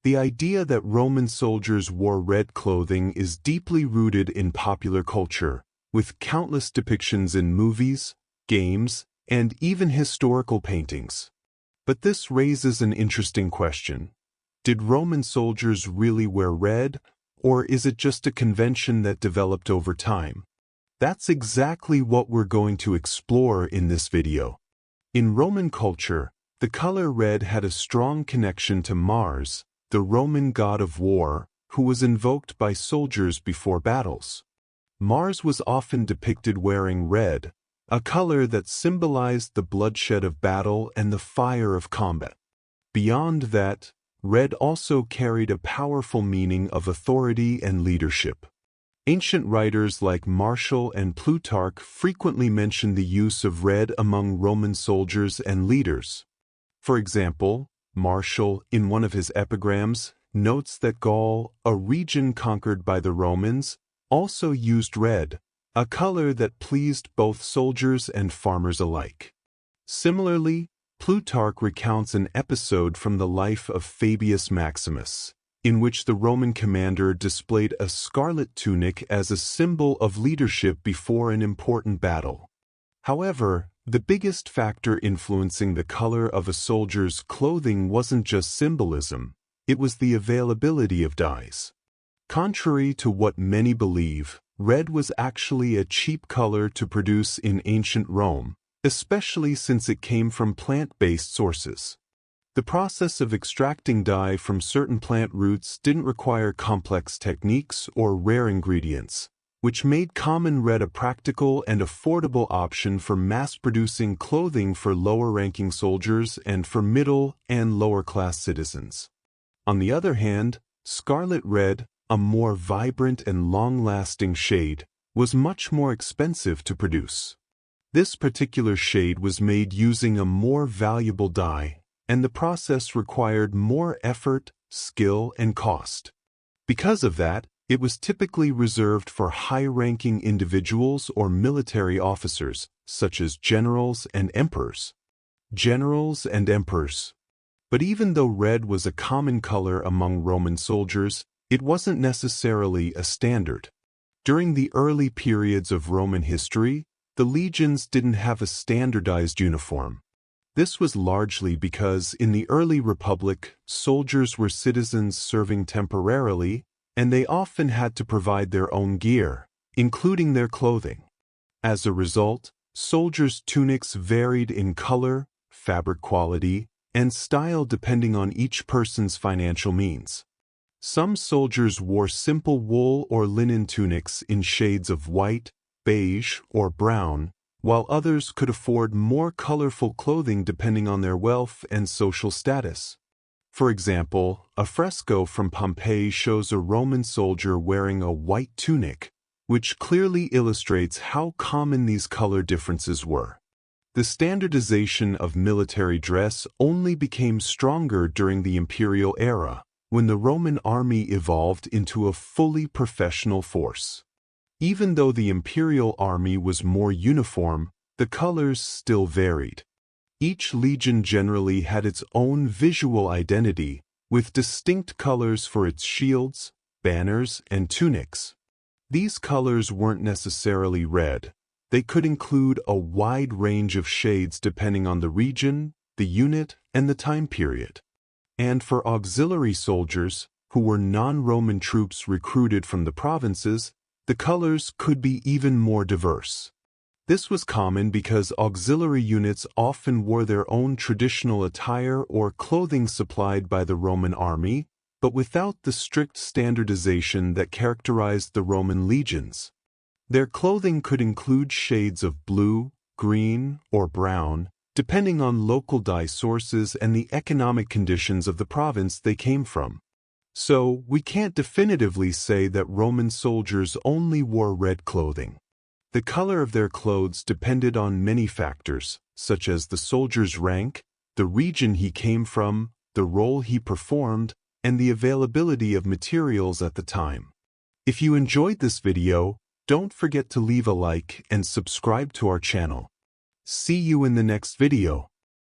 The idea that Roman soldiers wore red clothing is deeply rooted in popular culture, with countless depictions in movies, games, and even historical paintings. But this raises an interesting question. Did Roman soldiers really wear red, or is it just a convention that developed over time? That's exactly what we're going to explore in this video. In Roman culture, the color red had a strong connection to Mars, the Roman god of war, who was invoked by soldiers before battles. Mars was often depicted wearing red, a color that symbolized the bloodshed of battle and the fire of combat. Beyond that, red also carried a powerful meaning of authority and leadership. Ancient writers like Martial and Plutarch frequently mention the use of red among Roman soldiers and leaders. For example, Martial, in one of his epigrams, notes that Gaul, a region conquered by the Romans, also used red, a color that pleased both soldiers and farmers alike. Similarly, Plutarch recounts an episode from the life of Fabius Maximus, in which the Roman commander displayed a scarlet tunic as a symbol of leadership before an important battle. However, the biggest factor influencing the color of a soldier's clothing wasn't just symbolism, it was the availability of dyes. Contrary to what many believe, red was actually a cheap color to produce in ancient Rome, especially since it came from plant-based sources. The process of extracting dye from certain plant roots didn't require complex techniques or rare ingredients, which made common red a practical and affordable option for mass-producing clothing for lower-ranking soldiers and for middle and lower-class citizens. On the other hand, scarlet red, a more vibrant and long-lasting shade, was much more expensive to produce. This particular shade was made using a more valuable dye, and the process required more effort, skill, and cost. Because of that, it was typically reserved for high-ranking individuals or military officers, such as generals and emperors. But even though red was a common color among Roman soldiers, it wasn't necessarily a standard. During the early periods of Roman history, the legions didn't have a standardized uniform. This was largely because in the early Republic, soldiers were citizens serving temporarily, and they often had to provide their own gear, including their clothing. As a result, soldiers' tunics varied in color, fabric quality, and style depending on each person's financial means. Some soldiers wore simple wool or linen tunics in shades of white, beige, or brown, while others could afford more colorful clothing depending on their wealth and social status. For example, a fresco from Pompeii shows a Roman soldier wearing a white tunic, which clearly illustrates how common these color differences were. The standardization of military dress only became stronger during the imperial era, when the Roman army evolved into a fully professional force. Even though the imperial army was more uniform, the colors still varied. Each legion generally had its own visual identity, with distinct colors for its shields, banners, and tunics. These colors weren't necessarily red. They could include a wide range of shades depending on the region, the unit, and the time period. And for auxiliary soldiers, who were non-Roman troops recruited from the provinces, the colors could be even more diverse. This was common because auxiliary units often wore their own traditional attire or clothing supplied by the Roman army, but without the strict standardization that characterized the Roman legions. Their clothing could include shades of blue, green, or brown, depending on local dye sources and the economic conditions of the province they came from. So, we can't definitively say that Roman soldiers only wore red clothing. The color of their clothes depended on many factors, such as the soldier's rank, the region he came from, the role he performed, and the availability of materials at the time. If you enjoyed this video, don't forget to leave a like and subscribe to our channel. See you in the next video.